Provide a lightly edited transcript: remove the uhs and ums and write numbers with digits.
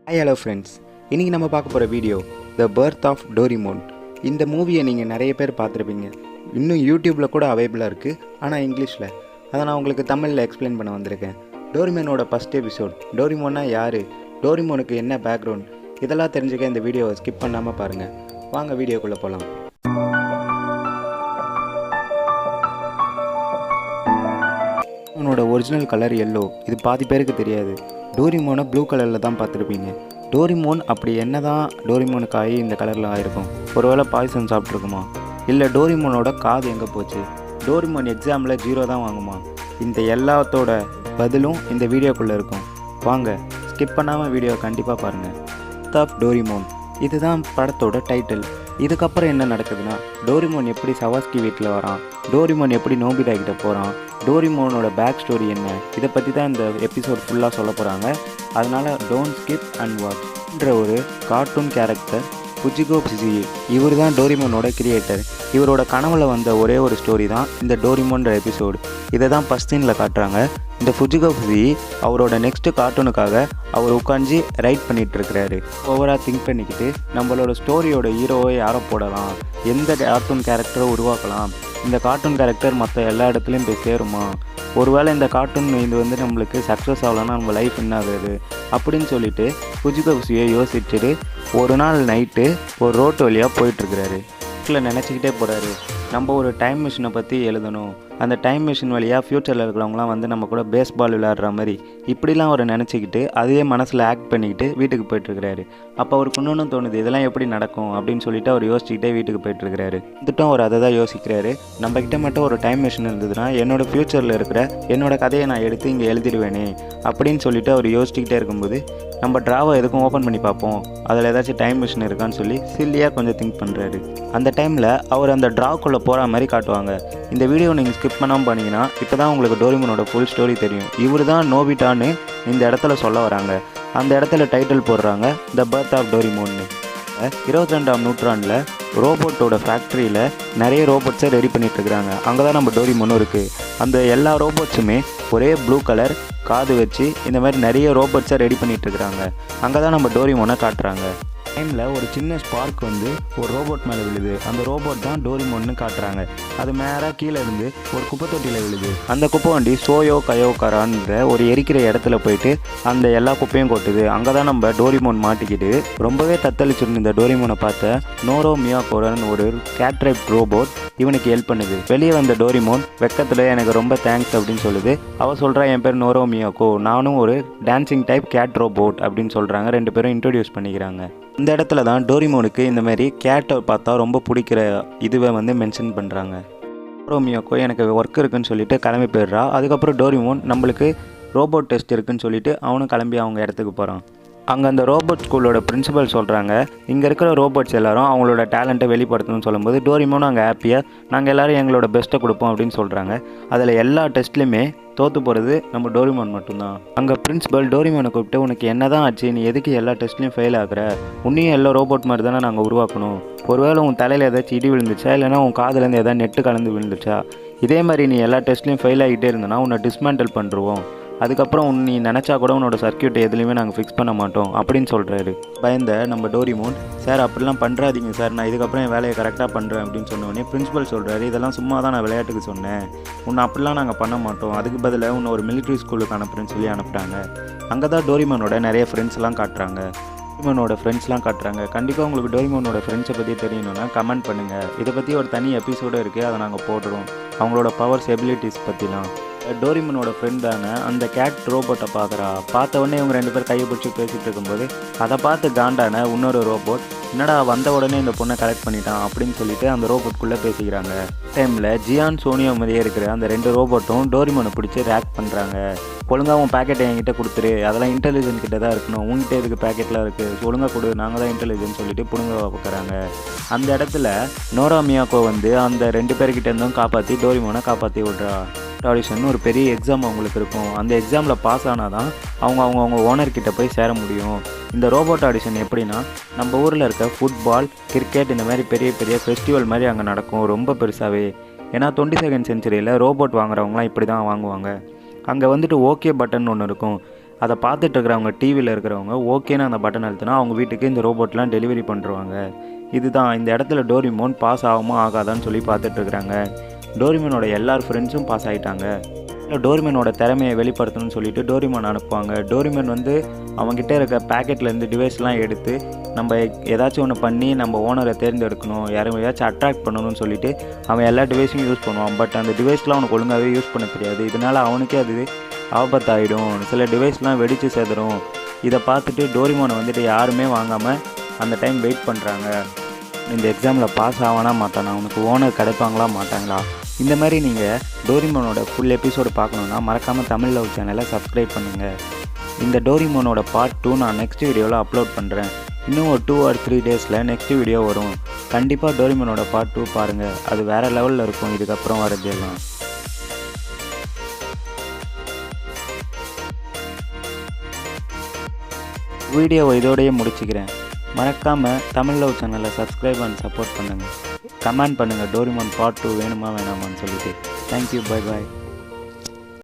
Hi hello friends, இன்றைக்கி நம்ம பார்க்க போகிற video the birth of Doraemon. இந்த மூவியை நீங்கள் நிறைய பேர் பார்த்துருப்பீங்க. இன்னும் யூடியூப்பில் கூட அவைலபிளாக இருக்குது, ஆனால் இங்கிலீஷில். அதை நான் உங்களுக்கு தமிழில் எக்ஸ்பிளைன் பண்ண வந்திருக்கேன். டோரிமோனோட ஃபஸ்ட் எபிசோட், டோரிமோன்னா யார், டோரிமோனுக்கு என்ன பேக்ரவுண்ட், இதெல்லாம் தெரிஞ்சுக்க இந்த வீடியோவை ஸ்கிப் பண்ணாமல் பாருங்கள். வாங்க வீடியோக்குள்ளே போகலாம். டோரிமோனோட ஒரிஜினல் கலர் எல்லோ. இது பாதி பேருக்கு தெரியாது. டோரிமோனை ப்ளூ கலரில் தான் பார்த்துருப்பீங்க. டோரிமோன் அப்படி என்ன தான் டோரிமோனுக்கு ஆகி இந்த கலரில் ஆகிருக்கும்? ஒருவேளை பாய்சன் சாப்பிட்ருக்குமா? இல்லை டோரிமோனோட காது எங்கே போச்சு? டோரிமோன் எக்ஸாமில் 0 தான் வாங்குமா? இந்த எல்லாத்தோட பதிலும் இந்த வீடியோக்குள்ளே இருக்கும். வாங்க ஸ்கிப் பண்ணாமல் வீடியோவை கண்டிப்பாக பாருங்கள். பர்த் ஆஃப் டோரிமோன், இதுதான் படத்தோட டைட்டில். இதுக்கப்புறம் என்ன நடக்குதுன்னா, டோரிமோன் எப்படி சவாஸ்கி வீட்டில் வரான், டோரிமோன் எப்படி நோபிடா கிட்ட போகிறான், டோரிமோனோட பேக் ஸ்டோரி என்ன, இதை பற்றி தான் இந்த எபிசோட் ஃபுல்லாக சொல்ல போகிறாங்க. அதனால் டோன்ட் ஸ்கிப் அண்ட் வாட்ச்ன்ற ஒரு கார்ட்டூன் கேரக்டர் ஃபுஜிகோ புஜிகி. இவர் தான் டோரிமோனோட கிரியேட்டர். இவரோட கனவுல வந்த ஒரே ஒரு ஸ்டோரி தான் இந்த டோரிமோன்ற எபிசோடு. இதை தான் ஃபஸ்ட் சீனில் காட்டுறாங்க. இந்த ஃபுஜிகோ புஜிகி அவரோட நெக்ஸ்ட்டு கார்ட்டூனுக்காக அவர் உட்காந்து ரைட் பண்ணிகிட்ருக்கிறாரு. ஓவராக திங்க் பண்ணிக்கிட்டு நம்மளோட ஸ்டோரியோட ஹீரோவை யாரை போடலாம், எந்த கார்ட்டூன் கேரக்டரை உருவாக்கலாம், இந்த கார்ட்டூன் கேரக்டர் மற்ற எல்லா இடத்துலையும் போய் சேருமா, ஒருவேளை இந்த கார்ட்டூன் இது நம்மளுக்கு சக்ஸஸ் ஆகலன்னா நம்ம லைஃப் என்ன ஆகுது அப்படின்னு சொல்லிட்டு ஃபுஜிகோ புஜியை யோசிச்சுட்டு ஒரு நாள் நைட்டு ஒரு ரோட்டு வழியாக போயிட்டுருக்கிறாரு. நினச்சிக்கிட்டே போகிறாரு, நம்ம ஒரு டைம் மிஷினை பற்றி எழுதணும், அந்த டைம் மிஷின் வழியாக ஃப்யூச்சரில் இருக்கிறவங்களாம் நம்ம கூட பேஸ்பால் விளையாடுற மாதிரி இப்படிலாம் அவர் நினச்சிக்கிட்டு அதையே மனசில் ஆக்ட் பண்ணிக்கிட்டு வீட்டுக்கு போயிட்டுருக்கிறாரு. அப்போ அவருக்கு இன்னொன்று தோணுது, இதெல்லாம் எப்படி நடக்கும் அப்படின்னு சொல்லிட்டு அவர் யோசிச்சுக்கிட்டே வீட்டுக்கு போயிட்டுருக்கிறாரு. வந்துட்டும் அவர் அதை தான் யோசிக்கிறாரு, நம்மக்கிட்ட மட்டும் ஒரு டைம் மிஷின் இருந்ததுன்னா என்னோடய ஃப்யூச்சரில் இருக்கிற என்னோடய கதையை நான் எடுத்து இங்கே எழுதிடுவேனே அப்படின்னு சொல்லிட்டு அவர் யோசிச்சுக்கிட்டே இருக்கும்போது, நம்ம ட்ராவை எதுக்கும் ஓப்பன் பண்ணி பார்ப்போம், அதில் ஏதாச்சும் டைம் மிஷின் இருக்கான்னு சொல்லி சில்லியாக கொஞ்சம் திங்க் பண்ணுறாரு. அந்த டைமில் அவர் அந்த ட்ராக்குள்ளே போகிற மாதிரி காட்டுவாங்க. இந்த வீடியோ நீங்கள் ஸ்கிப் பண்ணாமல் பண்ணிங்கன்னா இப்போ தான் உங்களுக்கு டோரிமோனோட ஃபுல் ஸ்டோரி தெரியும். இவர் தான் நோபிட்டான்னு இந்த இடத்துல சொல்ல வராங்க. அந்த இடத்துல டைட்டில் போடுறாங்க த பர்த் ஆஃப் டோரிமோன்னு. 22ஆம் நூற்றாண்டில் ரோபோட்டோட ஃபேக்ட்ரியில் நிறைய ரோபோட்ஸை ரெடி பண்ணிகிட்ருக்குறாங்க. அங்கே தான் நம்ம டோரிமோனும் இருக்குது. அந்த எல்லா ரோபோட்ஸுமே ஒரே ப்ளூ கலர் காது வச்சு இந்த மாதிரி நிறைய ரோபோட்ஸை ரெடி பண்ணிகிட்ருக்குறாங்க. அங்கே தான் நம்ம டோரிமோனை காட்டுறாங்க. டைமில் ஒரு சின்ன ஸ்பார்க் ஒரு ரோபோட் மேலே விழுது. அந்த ரோபோட் தான் டோரிமோன்னு காட்டுறாங்க. அது மேலே கீழே இருந்து ஒரு குப்பை தொட்டியில் விழுது. அந்த குப்பை வண்டி சோயோ கயோகரான்ற ஒரு எரிக்கிற இடத்துல போயிட்டு அந்த எல்லா குப்பையும் கொட்டுது. அங்கே தான் நம்ம டோரிமோன் மாட்டிக்கிட்டு ரொம்பவே தத்தளிச்சிருந்து இந்த டோரிமோனை பார்த்த நோரோ மியாகோரன் ஒரு கேட்ரைப் ரோபோட் இவனுக்கு ஹெல்ப் பண்ணுது. வெளியே வந்த டோரிமோன் வெக்கத்தில் எனக்கு ரொம்ப தேங்க்ஸ் அப்படின்னு சொல்லுது. அவள் சொல்கிறா, என் பேர் நோரோ மியாகோ, நானும் ஒரு டான்சிங் டைப் கேட் ரோபோட் அப்படின்னு சொல்கிறாங்க. 2 பேரும் இன்ட்ரடியூஸ் பண்ணிக்கிறாங்க. இந்த இடத்துல தான் டோரிமோனுக்கு இந்த மாதிரி கேட்டை பார்த்தா ரொம்ப பிடிக்கிற இதுவை மென்ஷன் பண்ணுறாங்க. நோரோ மியாகோ எனக்கு ஒர்க் இருக்குன்னு சொல்லிட்டு கிளம்பி போயிடுறா. அதுக்கப்புறம் டோரிமோன் நம்மளுக்கு ரோபோட் டெஸ்ட் இருக்குன்னு சொல்லிட்டு அவனும் கிளம்பி அவங்க இடத்துக்கு போகிறான். அங்கே அந்த ரோபோட் ஸ்கூலோட பிரின்சிபல் சொல்கிறாங்க, இங்கே இருக்கிற ரோபோட்ஸ் எல்லாரும் அவங்களோட டேலண்ட்டை வெளிப்படுத்தணும்னு சொல்லும்போது டோரிமோனும் அங்கே ஹாப்பியாக நாங்கள் எல்லோரும் எங்களோட பெஸ்ட்டை கொடுப்போம் அப்படின்னு சொல்கிறாங்க. அதில் எல்லா டெஸ்ட்லையுமே தோற்று போகிறது நம்ம டோரிமோன் மட்டும்தான். அங்கே பிரின்சிபல் டோரிமோனை கூப்பிட்டு, உனக்கு என்ன தான் ஆச்சு, நீ எதுக்கு எல்லா டெஸ்ட்லையும் ஃபெயில் ஆகுற, உன்னையும் எல்லா ரோபோட் மாதிரி தானே நாங்கள் உருவாக்கணும், ஒருவேளை உன் தலையில் ஏதாச்சும் இடி விழுந்துச்சா, இல்லைனா உன் காதுலேருந்து எதாவது நெட்டு கலந்து விழுந்துச்சா, இதே மாதிரி நீ எல்லா டெஸ்ட்லையும் ஃபெயில் ஆகிட்டே இருந்தனா உன்னை டிஸ்மேண்டில் பண்ணுருவோம், அதுக்கப்புறம் நீ நினச்சா கூட உன்னோட சர்க்கியூட்டை எதுலேயுமே நாங்கள் ஃபிக்ஸ் பண்ண மாட்டோம் அப்படின்னு சொல்கிறாரு. பயந்த நம்ம டோரிமோன், சார் அப்படிலாம் பண்ணுறாதீங்க சார், நான் இதுக்கப்புறம் என் வேலையை கரெக்டாக பண்ணுறேன் அப்படின்னு சொன்னோடனே பிரின்சிபல் சொல்கிறாரு, இதெல்லாம் சும்மா தான் நான் விளையாட்டுக்கு சொன்னேன், உன்னை அப்படிலாம் நாங்கள் பண்ண மாட்டோம், அதுக்கு பதிலாக உன்னை ஒரு மிலிட்ரி ஸ்கூலுக்கு அனுப்புறேன்னு சொல்லி அனுப்புகிறாங்க. அங்கே தான் டோரிமோனோட நிறைய ஃப்ரெண்ட்ஸ்லாம் காட்டுறாங்க. டோரிமோனோட ஃப்ரெண்ட்ஸ்லாம் காட்டுறாங்க. கண்டிப்பாக உங்களுக்கு டோரிமோனோட ஃப்ரெண்ட்ஸை பற்றி தெரியணும்னா கமெண்ட் பண்ணுங்கள். இதை பற்றி ஒரு தனி எபிசோடு இருக்குது, அதை நாங்கள் போடுறோம். அவங்களோட பவர்ஸ் எபிலிட்டிஸ் பற்றிலாம். டோரிமோனோட ஃப்ரெண்டான அந்த கேட் ரோபோட்டை பார்த்த உடனே இவங்க 2 பேர் கையை பிடிச்சி பேசிகிட்டு இருக்கும்போது அதை பார்த்து காண்டான இன்னொரு ரோபோட், என்னடா வந்த உடனே இந்த பொண்ணை கலெக்ட் பண்ணிட்டான் அப்படின்னு சொல்லிட்டு அந்த ரோபோட்குள்ளே பேசிக்கிறாங்க. டைமில் ஜியான் சோனியோ மாதிரியே இருக்கிற அந்த 2 ரோபோட்டும் டோரிமோனை பிடிச்சி ரேக் பண்ணுறாங்க. ஒழுங்காக உன் பேக்கெட்டை என்கிட்ட கொடுத்துரு, அதெல்லாம் இன்டெலிஜென்ட் கிட்ட தான் இருக்கணும், உங்ககிட்ட இதுக்கு பேக்கெட்லாம் இருக்குது, ஒழுங்காக கொடு, நாங்கள் தான் இன்டெலிஜென்ட் சொல்லிட்டு புடுங்க பார்க்குறாங்க. அந்த இடத்துல நோரோ மியாகோ அந்த 2 பேர்கிட்ட இருந்தும் காப்பாற்றி டோரிமோனை காப்பாற்றி விட்றா. ஆடிஷன் ஒரு பெரிய எக்ஸாம் அவங்களுக்கு இருக்கும். அந்த எக்ஸாமில் பாஸ் ஆனால் தான் அவங்க ஓனர்கிட்ட போய் சேர முடியும். இந்த ரோபோட் ஆடிஷன் எப்படின்னா, நம்ம ஊரில் இருக்க ஃபுட்பால், கிரிக்கெட் இந்த மாதிரி பெரிய பெரிய ஃபெஸ்டிவல் மாதிரி அங்கே நடக்கும், ரொம்ப பெருசாகவே. ஏன்னா 22nd செஞ்சுரியில் ரோபோட் வாங்குறவங்களாம் இப்படி தான் வாங்குவாங்க. அங்கே ஓகே பட்டன் ஒன்று இருக்கும். அதை பார்த்துட்டு இருக்கிறவங்க டிவியில் இருக்கிறவங்க ஓகேன்னு அந்த பட்டன் அழுத்தினா அவங்க வீட்டுக்கு இந்த ரோபோட்லாம் டெலிவரி பண்ணுறாங்க. இதுதான் இந்த இடத்துல டோரிமோன் பாஸ் ஆகுமா ஆகாதான்னு சொல்லி பார்த்துட்ருக்குறாங்க. டோரிமோனோட எல்லார் ஃப்ரெண்ட்ஸும் பாஸ் ஆகிட்டாங்க. டோரிமோனோட திறமையை வெளிப்படுத்தணும்னு சொல்லிட்டு டோரிமோன் அனுப்புவாங்க. டோரிமோன் வந்து அவங்ககிட்ட இருக்க பேக்கெட்லேருந்து டிவைஸ்லாம் எடுத்து நம்ம ஏதாச்சும் ஒன்று பண்ணி நம்ம ஓனரை தேர்ந்தெடுக்கணும், யாரையாச்சும் அட்ராக்ட் பண்ணணும்னு சொல்லிட்டு அவன் எல்லா டிவைஸையும் யூஸ் பண்ணுவான். பட் அந்த டிவைஸ்லாம் அவனுக்கு ஒழுங்காகவே யூஸ் பண்ண தெரியாது. இதனால் அவனுக்கே அது ஆபத்தாயிடும், சில டிவைஸ்லாம் வெடித்து சேதரும். இதை பார்த்துட்டு டோரிமோனை வந்துட்டு யாருமே வாங்காமல் அந்த டைம் வெயிட் பண்ணுறாங்க. இந்த எக்ஸாமில் பாஸ் ஆவானா மாட்டானா, அவனுக்கு ஓனர் கிடைப்பாங்களா மாட்டாங்களா? இந்த மாதிரி நீங்கள் டோரிமோனோட ஃபுல் எபிசோடு பார்க்கணுன்னா மறக்காமல் தமிழ் லவ் சேனலை சப்ஸ்கிரைப் பண்ணுங்கள். இந்த டோரிமோனோட பார்ட் 2 நான் நெக்ஸ்ட் வீடியோவில் அப்லோட் பண்ணுறேன். இன்னும் ஒரு 2 or 3 டேஸில் நெக்ஸ்ட் வீடியோ வரும். கண்டிப்பாக டோரிமோனோட பார்ட் 2 பாருங்கள், அது வேறு லெவலில் இருக்கும் இதுக்கப்புறம் வரது எல்லாம். வீடியோவை இதோடையே முடிச்சுக்கிறேன். மறக்காமல் தமிழ் லவ் சேனலை சப்ஸ்கிரைப் அண்ட் சப்போர்ட் பண்ணுங்கள். கமெண்ட் பண்ணுங்கள் டோரிமோன் பார்ட் 2 வேணுமா வேணாமான்னு சொல்லிட்டு. Thank you, bye bye.